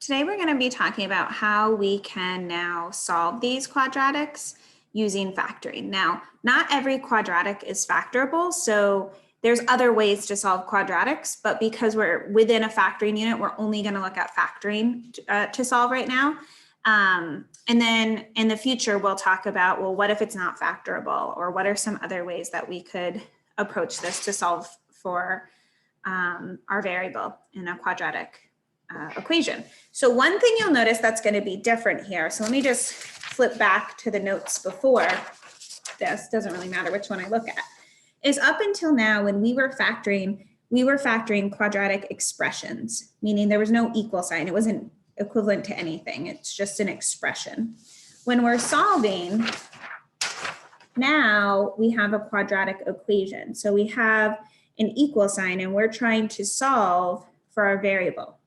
Today we're going to be talking about how we can now solve these quadratics using factoring. Now, not every quadratic is factorable, so there's other ways to solve quadratics, but because we're within a factoring unit, we're only going to look at factoring to solve right now. And then in the future, we'll talk about, well, what if it's not factorable, or what are some other ways that we could approach this to solve for our variable in a quadratic equation. So one thing you'll notice that's going to be different here. So let me just flip back to the notes before this, doesn't really matter which one I look at, is up until now when we were factoring quadratic expressions, meaning there was no equal sign. It wasn't equivalent to anything. It's just an expression. When we're solving, now we have a quadratic equation. So we have an equal sign and we're trying to solve for our variable.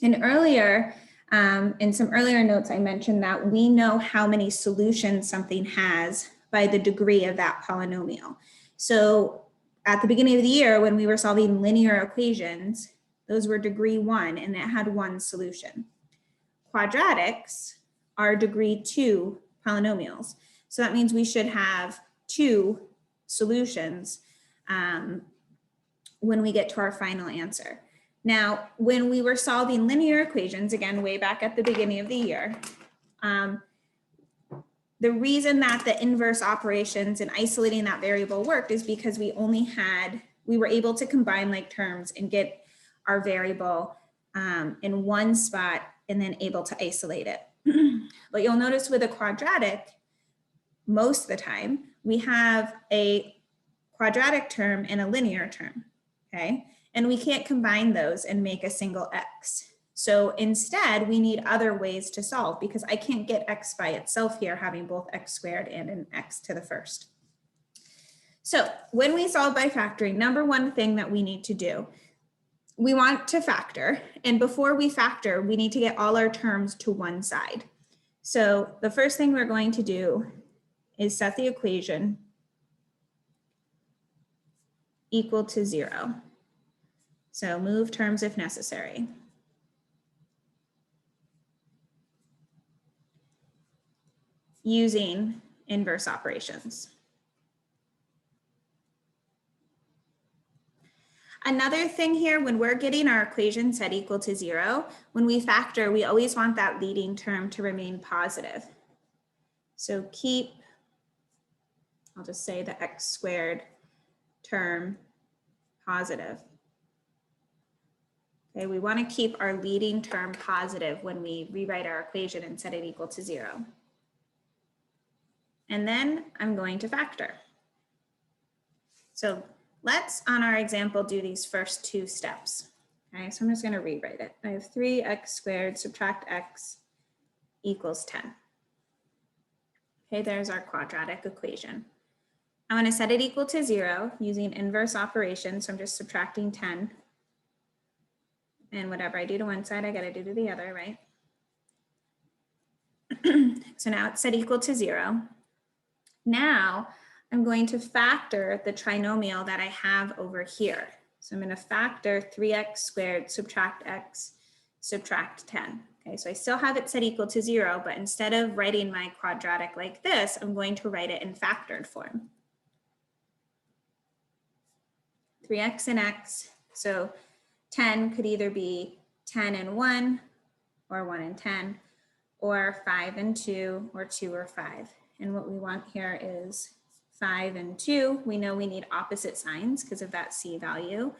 And earlier, in some earlier notes, I mentioned that we know how many solutions something has by the degree of that polynomial. So at the beginning of the year, when we were solving linear equations, those were degree 1 and it had 1 solution. Quadratics are degree 2 polynomials. So that means we should have 2 solutions when we get to our final answer. Now, when we were solving linear equations, again, way back at the beginning of the year, the reason that the inverse operations and isolating that variable worked is because we were able to combine like terms and get our variable in one spot and then able to isolate it. But you'll notice with a quadratic, most of the time, we have a quadratic term and a linear term, okay? And we can't combine those and make a single x. So instead, we need other ways to solve because I can't get x by itself here, having both x squared and an x to the first. So when we solve by factoring, number one thing that we need to do, we want to factor. And before we factor, we need to get all our terms to one side. So the first thing we're going to do is set the equation equal to 0. So move terms if necessary. Using inverse operations. Another thing here, when we're getting our equation set equal to 0, when we factor, we always want that leading term to remain positive. So keep, I'll just say the x squared term positive. Okay, we want to keep our leading term positive when we rewrite our equation and set it equal to 0. And then I'm going to factor. So let's, on our example, do these first 2 steps. Okay, so I'm just going to rewrite it. I have 3x squared subtract x equals 10. Okay, there's our quadratic equation. I want to set it equal to 0 using inverse operations. So I'm just subtracting 10. And whatever I do to one side, I got to do to the other, right? So now it's set equal to 0. Now I'm going to factor the trinomial that I have over here. So I'm going to factor 3x squared subtract x subtract 10. Okay, so I still have it set equal to 0, but instead of writing my quadratic like this, I'm going to write it in factored form. 3x and x, so 10 could either be 10 and 1, or 1 and 10, or 5 and 2, or 2 or 5. And what we want here is 5 and 2. We know we need opposite signs because of that c value.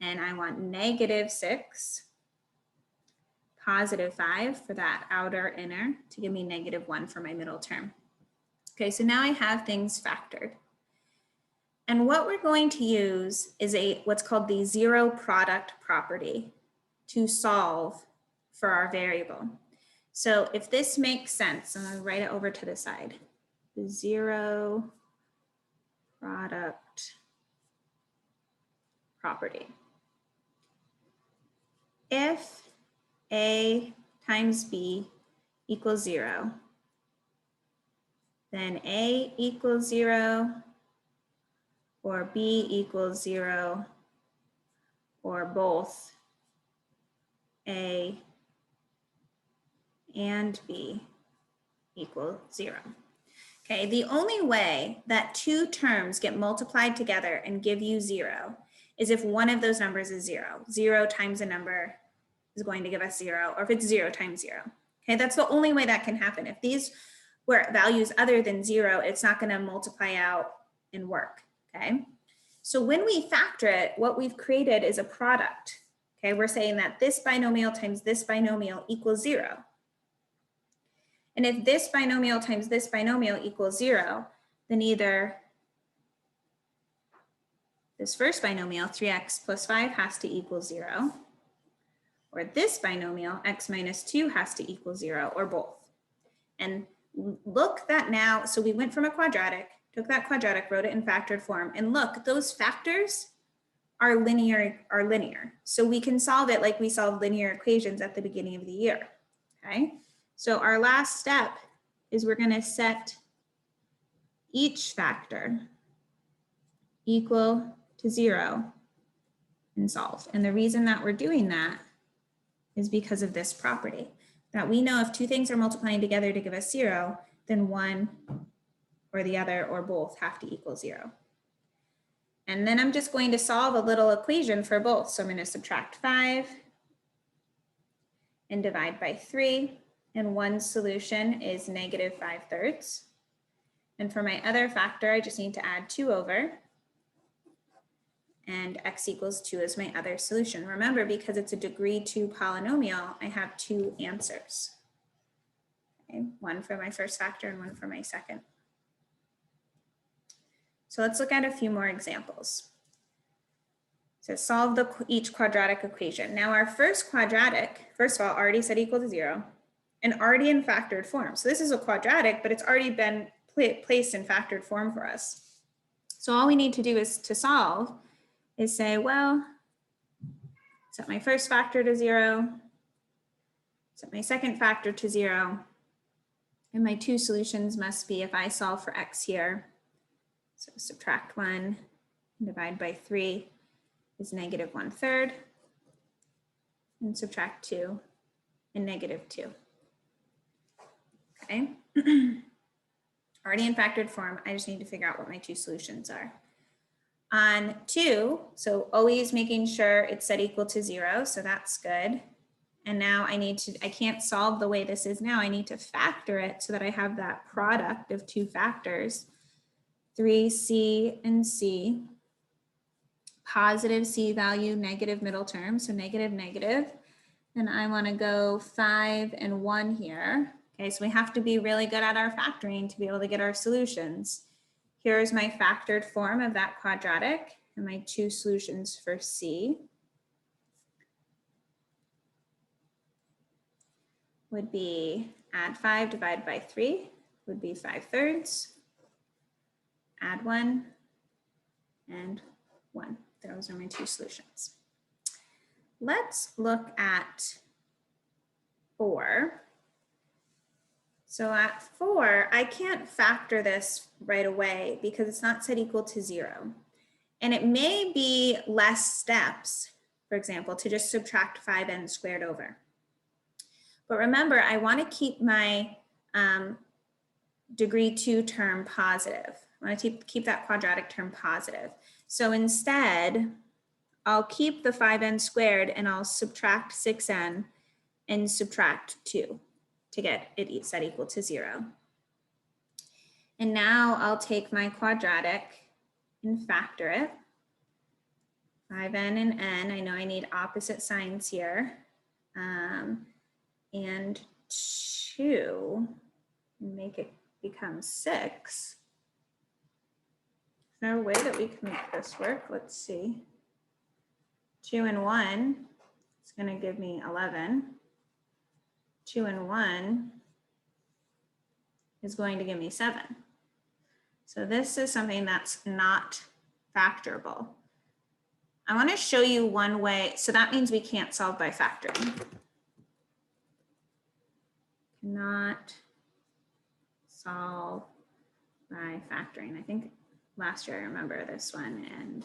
And I want -6, +5 for that outer inner to give me -1 for my middle term. Okay, so now I have things factored. And what we're going to use is what's called the zero product property to solve for our variable. So if this makes sense, I'm going to write it over to the side. The zero product property. If A times B equals 0, then A equals 0, or B equals 0, or both A and b equal 0. Okay, the only way that two terms get multiplied together and give you 0 is if one of those numbers is 0. 0 times a number is going to give us 0, or if it's 0 times 0. Okay, that's the only way that can happen. If these were values other than 0, it's not going to multiply out and work. Okay, so when we factor it, what we've created is a product. Okay, we're saying that this binomial times this binomial equals 0. And if this binomial times this binomial equals 0, then either this first binomial, 3x plus 5, has to equal 0, or this binomial, x minus 2, has to equal 0, or both. And look that now, so we went from a quadratic, took that quadratic, wrote it in factored form, and look, those factors are linear. So we can solve it like we solved linear equations at the beginning of the year, okay? So our last step is we're going to set each factor equal to 0 and solve. And the reason that we're doing that is because of this property, that we know if two things are multiplying together to give us 0, then one or the other or both have to equal 0. And then I'm just going to solve a little equation for both. So I'm going to subtract 5 and divide by 3. And one solution is negative 5/3. And for my other factor, I just need to add 2 over. And x equals 2 is my other solution. Remember, because it's a degree 2 polynomial, I have 2 answers. Okay, one for my first factor and one for my second. So let's look at a few more examples. So solve each quadratic equation. Now our first quadratic, first of all, already said equal to 0 and already in factored form. So this is a quadratic, but it's already been placed in factored form for us. So all we need to do is to solve is say, well, set my first factor to 0, set my second factor to 0, and my two solutions must be, if I solve for x here, so subtract 1 and divide by 3 is negative 1/3, and subtract 2 and negative 2. Okay, already in factored form, I just need to figure out what my two solutions are. On 2, so always making sure it's set equal to 0, so that's good. And now I can't solve the way this is now. I need to factor it so that I have that product of two factors, 3c and c, positive c value, negative middle term, so negative, negative. And I want to go 5 and 1 here. Okay, so we have to be really good at our factoring to be able to get our solutions. Here's my factored form of that quadratic and my two solutions for c would be add 5 divided by 3 would be 5/3, add 1 and 1. Those are my two solutions. Let's look at 4. So at 4, I can't factor this right away because it's not set equal to 0. And it may be less steps, for example, to just subtract 5n squared over. But remember, I want to keep my degree 2 term positive. I want to keep that quadratic term positive. So instead, I'll keep the 5n squared and I'll subtract 6n and subtract 2 to get it set equal to 0. And now I'll take my quadratic and factor it. 5n and n, I know I need opposite signs here. And 2, make it become 6. Is there a way that we can make this work? Let's see. 2 and 1 is going to give me 11. 2 and 1 is going to give me 7. So this is something that's not factorable. I want to show you one way. So that means we can't solve by factoring. Cannot solve by factoring. I think last year I remember this one and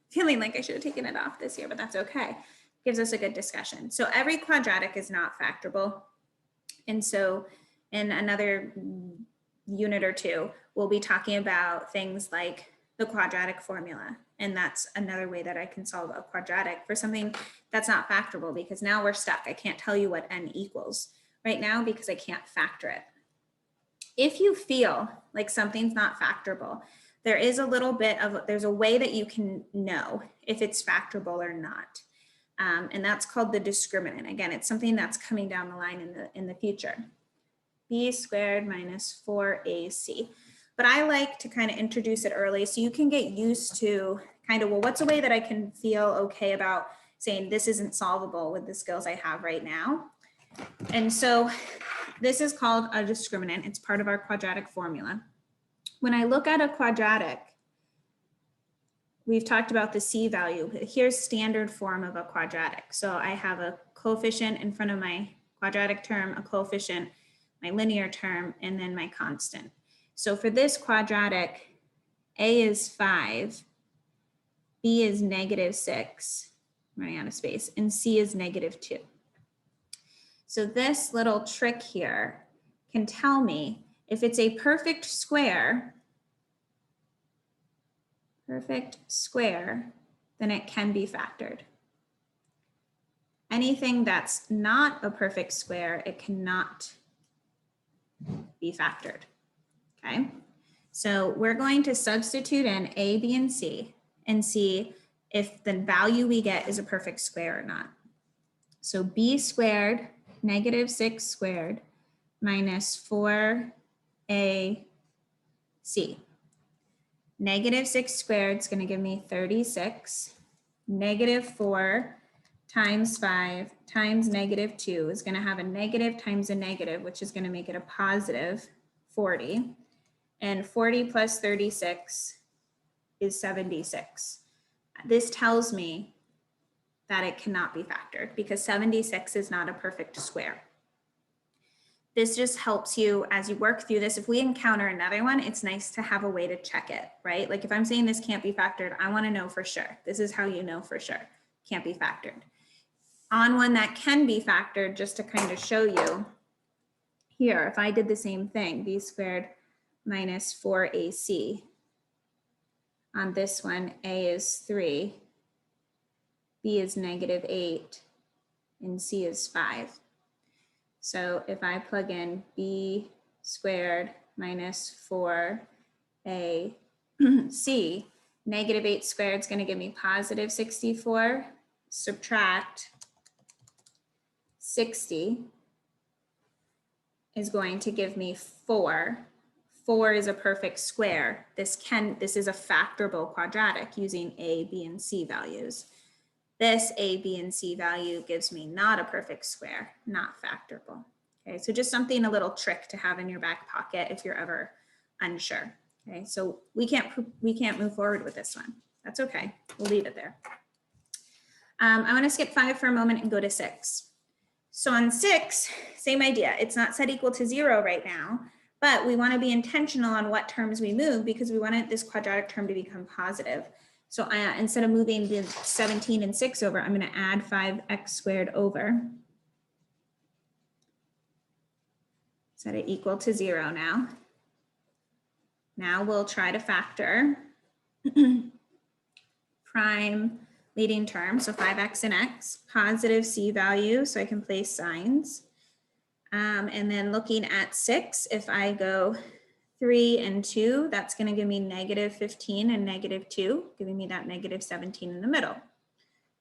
feeling like I should have taken it off this year, but that's okay. Gives us a good discussion. So every quadratic is not factorable. And so in another unit or two, we'll be talking about things like the quadratic formula. And that's another way that I can solve a quadratic for something that's not factorable, because now we're stuck. I can't tell you what n equals right now because I can't factor it. If you feel like something's not factorable, there is a little bit of, there's a way that you can know if it's factorable or not. And that's called the discriminant. Again, it's something that's coming down the line in the future. B squared minus 4ac. But I like to kind of introduce it early so you can get used to kind of, well, what's a way that I can feel okay about saying this isn't solvable with the skills I have right now. And so this is called a discriminant. It's part of our quadratic formula. When I look at a quadratic, we've talked about the C value. Here's standard form of a quadratic. So I have a coefficient in front of my quadratic term, a coefficient, my linear term, and then my constant. So for this quadratic, A is 5, B is -6, running out of space, and C is -2. So this little trick here can tell me if it's a perfect square, then it can be factored. Anything that's not a perfect square, it cannot be factored. Okay, so we're going to substitute in A, B, and C and see if the value we get is a perfect square or not. So B squared -6 squared minus 4AC. -6 squared is going to give me 36. -4 times 5 times -2 is going to have a negative times a negative, which is going to make it a positive 40. And 40 plus 36 is 76. This tells me that it cannot be factored because 76 is not a perfect square. This just helps you as you work through this. If we encounter another one, it's nice to have a way to check it, right? Like if I'm saying this can't be factored, I want to know for sure. This is how you know for sure. Can't be factored. On one that can be factored, just to kind of show you here, if I did the same thing, B squared minus 4AC. On this one, A is 3, B is -8, and C is 5. So if I plug in B squared minus 4AC, -8 squared is going to give me positive 64. Subtract 60 is going to give me 4. 4 is a perfect square. This is a factorable quadratic using A, B, and C values. This A, B, and C value gives me not a perfect square, not factorable. Okay, so just something, a little trick to have in your back pocket if you're ever unsure. Okay, so we can't move forward with this one. That's okay, we'll leave it there. I want to skip 5 for a moment and go to 6. So on 6, same idea. It's not set equal to 0 right now, but we want to be intentional on what terms we move because we want this quadratic term to become positive. So instead of moving the 17 and 6 over, I'm going to add 5x squared over. Set it equal to 0 now. Now we'll try to factor prime leading term, so 5x and x, positive C value, so I can place signs. And then looking at 6, if I go 3 and 2, that's going to give me -15 and -2, giving me that -17 in the middle.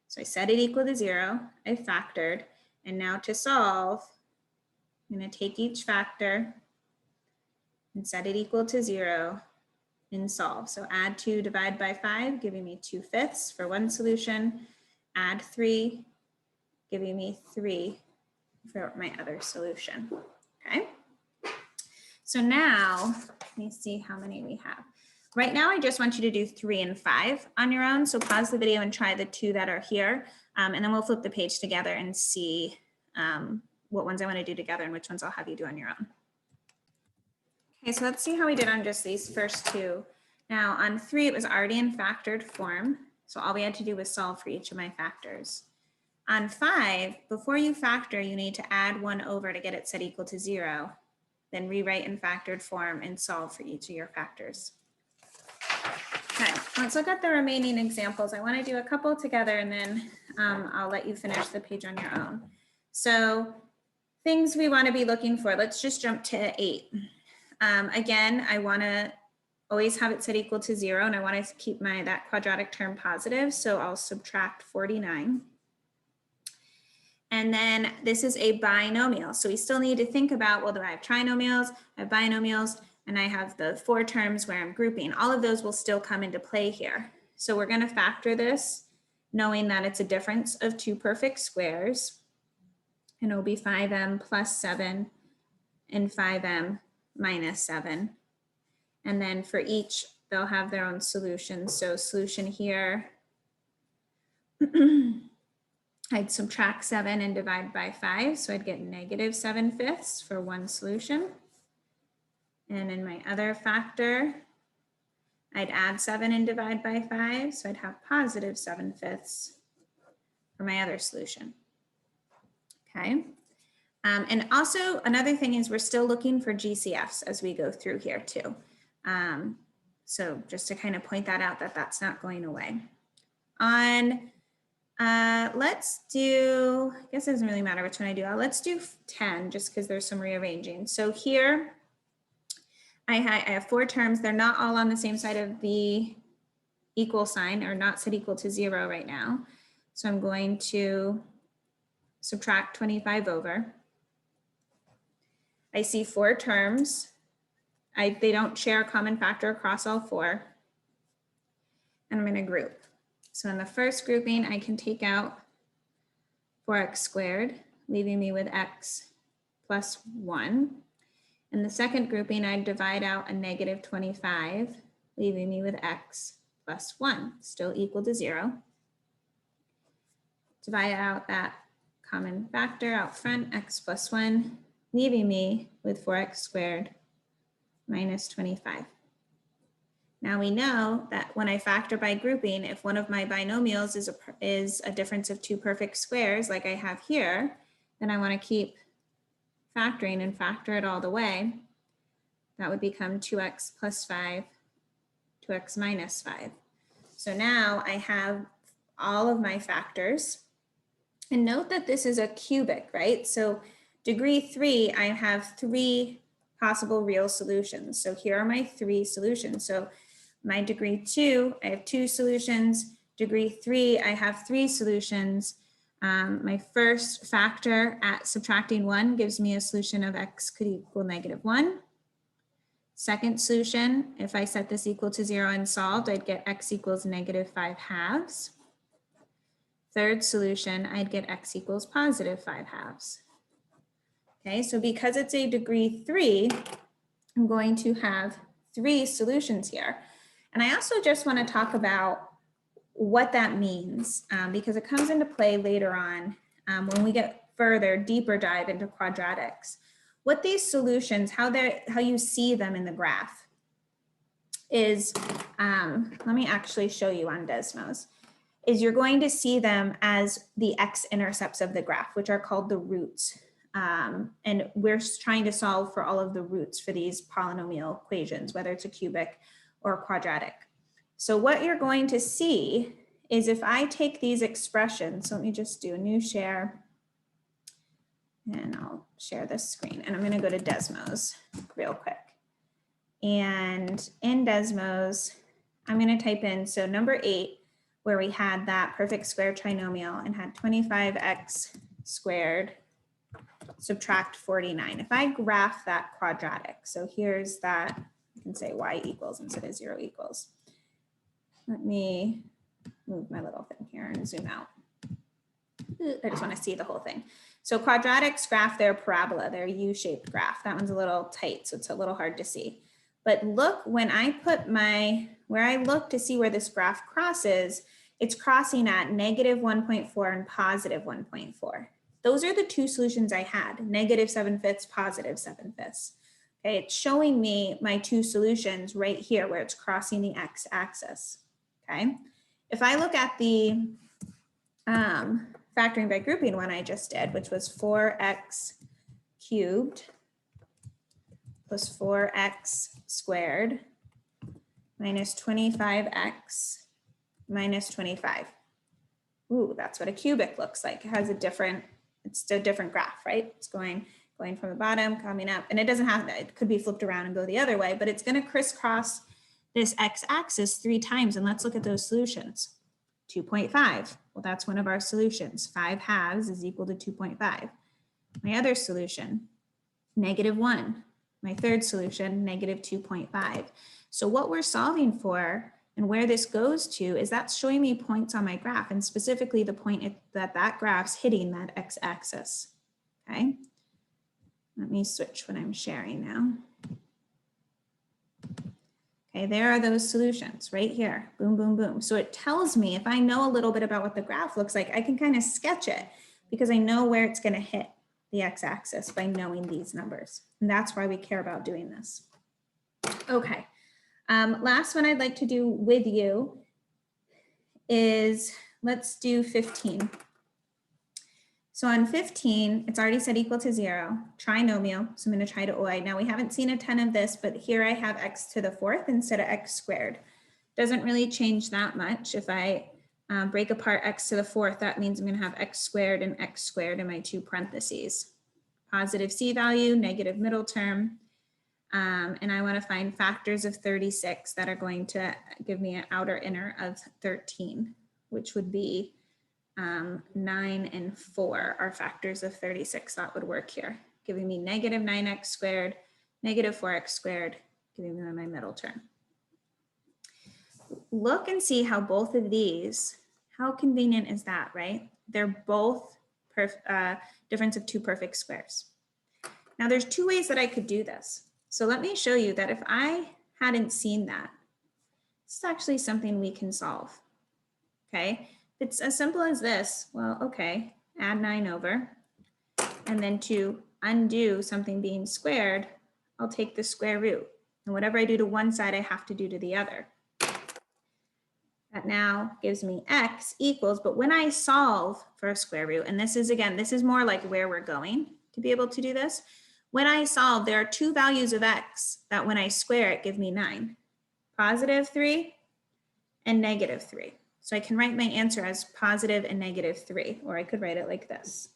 So I set it equal to 0, I factored, and now to solve, I'm going to take each factor and set it equal to 0 and solve. So add 2, divide by 5, giving me 2/5 for one solution, add 3, giving me 3 for my other solution, okay? So now, let me see how many we have. Right now, I just want you to do 3 and 5 on your own. So pause the video and try the 2 that are here. And then we'll flip the page together and see what ones I want to do together and which ones I'll have you do on your own. Okay, so let's see how we did on just these first 2. Now on 3, it was already in factored form. So all we had to do was solve for each of my factors. On 5, before you factor, you need to add 1 over to get it set equal to 0, then rewrite in factored form and solve for each of your factors. Okay, let's look at the remaining examples. I want to do a couple together and then I'll let you finish the page on your own. So things we want to be looking for, let's just jump to 8. Again, I want to always have it set equal to 0, and I want to keep that quadratic term positive, so I'll subtract 49. And then this is a binomial, so we still need to think about, well, do I have trinomials, I have binomials, and I have the 4 terms where I'm grouping. All of those will still come into play here. So we're going to factor this knowing that it's a difference of 2 perfect squares, and it'll be 5m plus 7 and 5m minus 7. And then for each, they'll have their own solution. So solution here, I'd subtract 7 and divide by 5. So I'd get negative 7/5 for one solution. And in my other factor, I'd add 7 and divide by 5. So I'd have positive 7/5 for my other solution. Okay. And also another thing is we're still looking for GCFs as we go through here too. So just to kind of point that out, that that's not going away. Let's do, I guess it doesn't really matter which one I do. Let's do 10 just because there's some rearranging. So here I have 4 terms. They're not all on the same side of the equal sign, or not set equal to 0 right now. So I'm going to subtract 25 over. I see 4 terms. They don't share a common factor across all 4. And I'm going to group. So in the first grouping, I can take out 4x squared, leaving me with x plus 1. In the second grouping, I'd divide out a negative 25, leaving me with x plus 1, still equal to 0. Divide out that common factor out front, x plus 1, leaving me with 4x squared minus 25. Now we know that when I factor by grouping, if one of my binomials is a difference of 2 perfect squares like I have here, then I want to keep factoring and factor it all the way. That would become 2x plus 5, 2x minus 5. So now I have all of my factors. And note that this is a cubic, right? So degree 3, I have 3 possible real solutions. So here are my 3 solutions. So my degree 2, I have 2 solutions. Degree 3, I have 3 solutions. My first factor at subtracting 1 gives me a solution of x could equal negative 1. Second solution, if I set this equal to 0 and solved, I'd get x equals negative 5 halves. Third solution, I'd get x equals positive 5 halves. Okay, so because it's a degree 3, I'm going to have 3 solutions here. And I also just want to talk about what that means because it comes into play later on when we get further, deeper dive into quadratics. What these solutions, how you see them in the graph is, let me actually show you on Desmos, is you're going to see them as the x-intercepts of the graph, which are called the roots. And we're trying to solve for all of the roots for these polynomial equations, whether it's a cubic or quadratic. So what you're going to see is if I take these expressions, so let me just do a new share, and I'll share this screen, and I'm going to go to Desmos real quick. And in Desmos, I'm going to type in, so number 8, where we had that perfect square trinomial and had 25x squared subtract 49. If I graph that quadratic, so here's that, I can say y equals instead of 0 equals. Let me move my little thing here and zoom out. I just want to see the whole thing. So quadratics graph their parabola, their U-shaped graph. That one's a little tight, so it's a little hard to see. But look, when I put where I look to see where this graph crosses, it's crossing at negative 1.4 and positive 1.4. Those are the 2 solutions I had, negative 7/5, positive 7/5. Okay, it's showing me my 2 solutions right here where it's crossing the x-axis. Okay, if I look at the factoring by grouping one I just did, which was 4x cubed plus 4x squared minus 25x minus 25. Ooh, that's what a cubic looks like. It has a different, it's a different graph, right? It's going from the bottom, coming up, and it doesn't have that. It could be flipped around and go the other way, but it's going to crisscross this x-axis 3 times. And let's look at those solutions. 2.5. Well, that's one of our solutions. 5 halves is equal to 2.5. My other solution, -1. My third solution, -2.5. So what we're solving for and where this goes to is that's showing me points on my graph, and specifically the point that graph's hitting that x-axis. Okay. Let me switch what I'm sharing now. Okay, there are those solutions right here. Boom, boom, boom. So it tells me, if I know a little bit about what the graph looks like, I can kind of sketch it because I know where it's going to hit the x-axis by knowing these numbers. And that's why we care about doing this. Okay, last one I'd like to do with you is, let's do 15. So on 15, it's already set equal to 0, trinomial, so I'm going to try to oi. Now we haven't seen a ton of this, but here I have x to the 4th instead of x squared. Doesn't really change that much. If I break apart x to the 4th, that means I'm going to have x squared and x squared in my 2 parentheses. Positive c value, negative middle term, and I want to find factors of 36 that are going to give me an outer inner of 13, which would be 9 and 4 are factors of 36 that would work here, giving me -9x squared, -4x squared, giving me my middle term. Look and see how both of these, how convenient is that, right? They're both difference of 2 perfect squares. Now there's 2 ways that I could do this. So let me show you that if I hadn't seen that, it's actually something we can solve, okay? It's as simple as this. Well, okay, add 9 over, and then to undo something being squared, I'll take the square root. And whatever I do to one side, I have to do to the other. That now gives me x equals, but when I solve for a square root, and this is, again, this is more like where we're going to be able to do this. When I solve, there are 2 values of x that when I square it, give me 9, +3 and -3. So I can write my answer as positive and -3, or I could write it like this.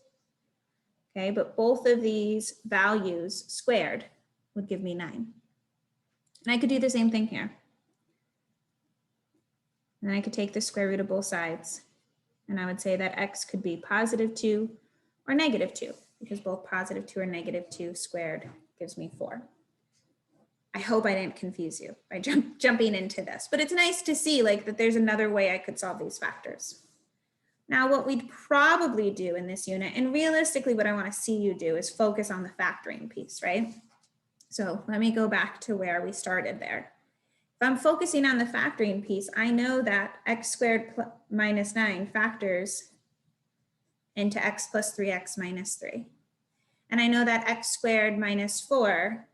Okay, but both of these values squared would give me 9. And I could do the same thing here. And I could take the square root of both sides. And I would say that x could be +2 or -2, because both +2 or -2 squared gives me 4. I hope I didn't confuse you by jumping into this, but it's nice to see like that there's another way I could solve these factors. Now, what we'd probably do in this unit, and realistically what I want to see you do, is focus on the factoring piece, right? So let me go back to where we started there. If I'm focusing on the factoring piece, I know that x squared minus 9 factors into x plus 3x minus 3. And I know that x squared minus 4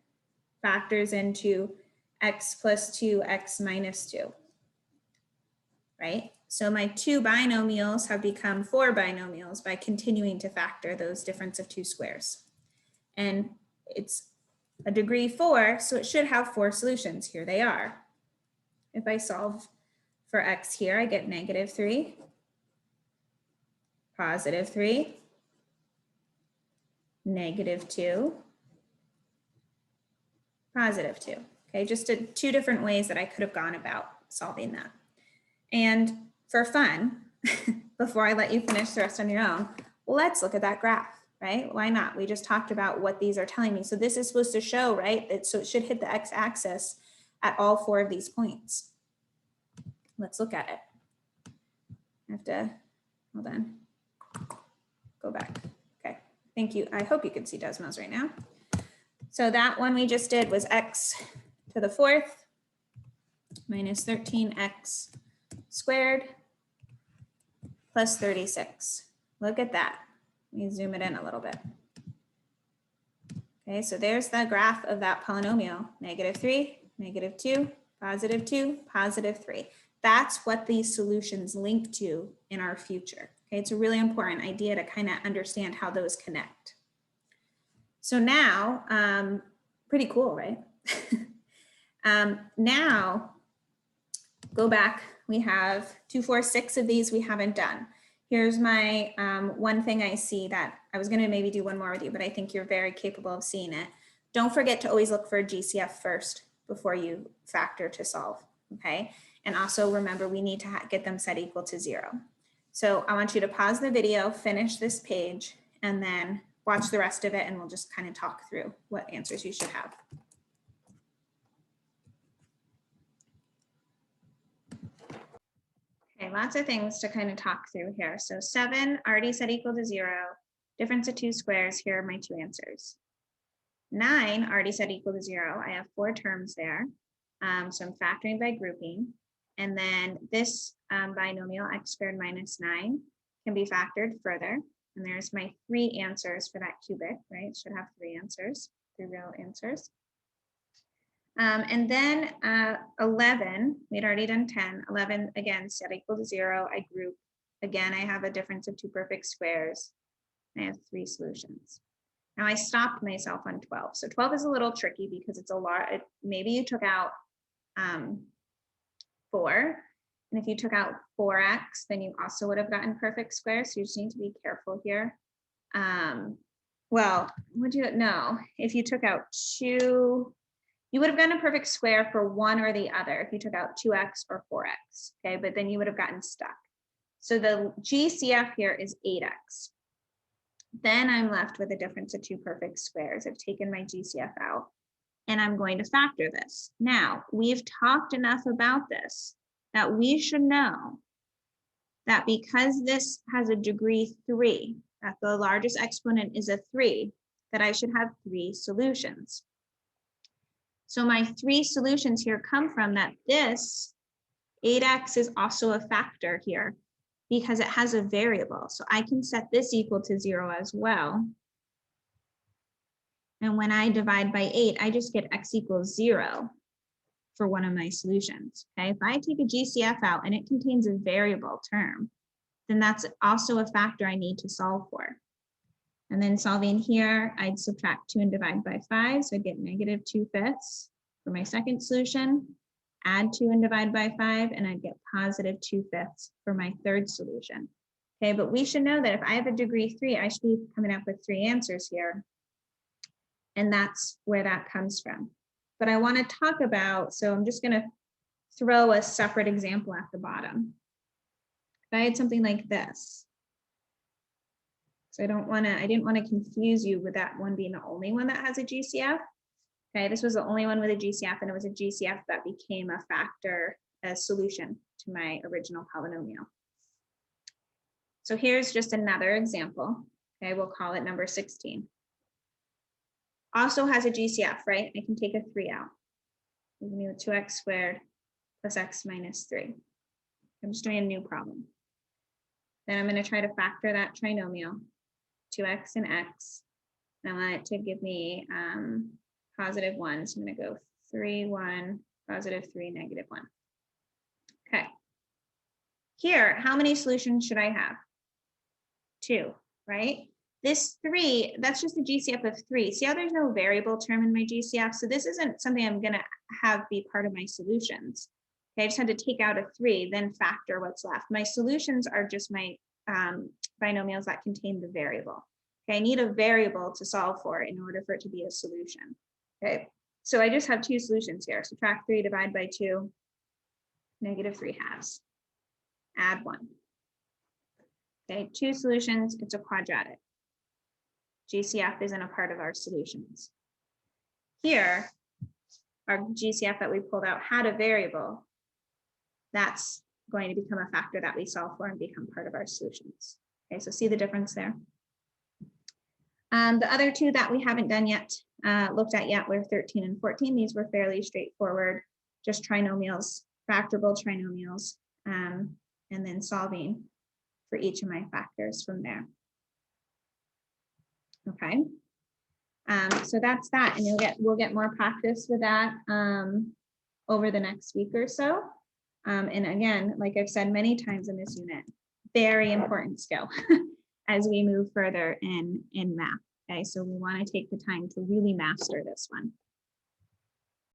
factors into x plus 2x minus 2, right? So my 2 binomials have become 4 binomials by continuing to factor those difference of 2 squares. And it's a degree 4, so it should have 4 solutions. Here they are. If I solve for x here, I get -3, +3, -2, +2. Okay, just 2 different ways that I could have gone about solving that. And for fun, before I let you finish the rest on your own, let's look at that graph, right? Why not? We just talked about what these are telling me. So this is supposed to show, right? So it should hit the x-axis at all 4 of these points. Let's look at it. I have to, hold on, go back. Okay, thank you. I hope you can see Desmos right now. So that one we just did was x to the 4th minus 13x squared plus 36. Look at that. Let me zoom it in a little bit. Okay, so there's the graph of that polynomial, -3, -2, +2, +3. That's what these solutions link to in our future. Okay, it's a really important idea to kind of understand how those connect. So now, pretty cool, right? Now, go back. We have 2, 4, 6 of these we haven't done. Here's my one thing I see that I was going to maybe do one more with you, but I think you're very capable of seeing it. Don't forget to always look for a GCF first before you factor to solve, okay? And also remember, we need to get them set equal to 0. So I want you to pause the video, finish this page, and then watch the rest of it, and we'll just kind of talk through what answers you should have. Okay, lots of things to kind of talk through here. So 7 already set equal to 0. Difference of 2 squares. Here are my 2 answers. 9 already set equal to 0. I have 4 terms there. So I'm factoring by grouping. And then this binomial x squared minus 9 can be factored further. And there's my 3 answers for that cubic, right? It should have 3 answers, 3 real answers. And then 11, we'd already done 10. 11, again, set equal to 0. I group. Again, I have a difference of 2 perfect squares. I have 3 solutions. Now I stopped myself on 12. So 12 is a little tricky because it's a lot. Maybe you took out 4. And if you took out 4x, then you also would have gotten perfect squares. So you just need to be careful here. Well, would you know? If you took out 2, you would have gotten a perfect square for one or the other if you took out 2x or 4x, okay? But then you would have gotten stuck. So the GCF here is 8x. Then I'm left with a difference of 2 perfect squares. I've taken my GCF out, and I'm going to factor this. Now, we've talked enough about this that we should know that because this has a degree 3, that the largest exponent is a 3, that I should have 3 solutions. So my 3 solutions here come from that this 8x is also a factor here because it has a variable. So I can set this equal to 0 as well. And when I divide by 8, I just get x equals 0 for one of my solutions. Okay, if I take a GCF out and it contains a variable term, then that's also a factor I need to solve for. And then solving here, I'd subtract 2 and divide by 5, so I'd get negative 2/5 for my second solution. Add 2 and divide by 5, and I'd get positive 2/5 for my third solution. Okay, but we should know that if I have a degree 3, I should be coming up with 3 answers here. And that's where that comes from. But I want to talk about, so I'm just going to throw a separate example at the bottom. If I had something like this, so I didn't want to confuse you with that one being the only one that has a GCF. Okay, this was the only one with a GCF, and it was a GCF that became a factor, a solution to my original polynomial. So here's just another example. Okay, we'll call it number 16. Also has a GCF, right? I can take a 3 out. Give me 2x squared plus x minus 3. I'm just doing a new problem. Then I'm going to try to factor that trinomial, 2x and x. And I want it to give me positive 1. So I'm going to go 3, 1, positive 3, negative 1. Okay. Here, how many solutions should I have? 2, right? This 3, that's just the GCF of 3. See how there's no variable term in my GCF? So this isn't something I'm going to have be part of my solutions. Okay, I just had to take out a 3, then factor what's left. My solutions are just my binomials that contain the variable. Okay, I need a variable to solve for in order for it to be a solution. Okay, so I just have 2 solutions here. Subtract 3, divide by 2, negative 3/2. Add 1. Okay, 2 solutions, it's a quadratic. GCF isn't a part of our solutions. Here, our GCF that we pulled out had a variable. That's going to become a factor that we solve for and become part of our solutions. Okay, so see the difference there? The other 2 that we haven't done yet, looked at yet, were 13 and 14. These were fairly straightforward, just trinomials, factorable trinomials, and then solving for each of my factors from there. Okay, so that's that, and we'll get more practice with that over the next week or so. And again, like I've said many times in this unit, very important skill as we move further in math. Okay, so we want to take the time to really master this one.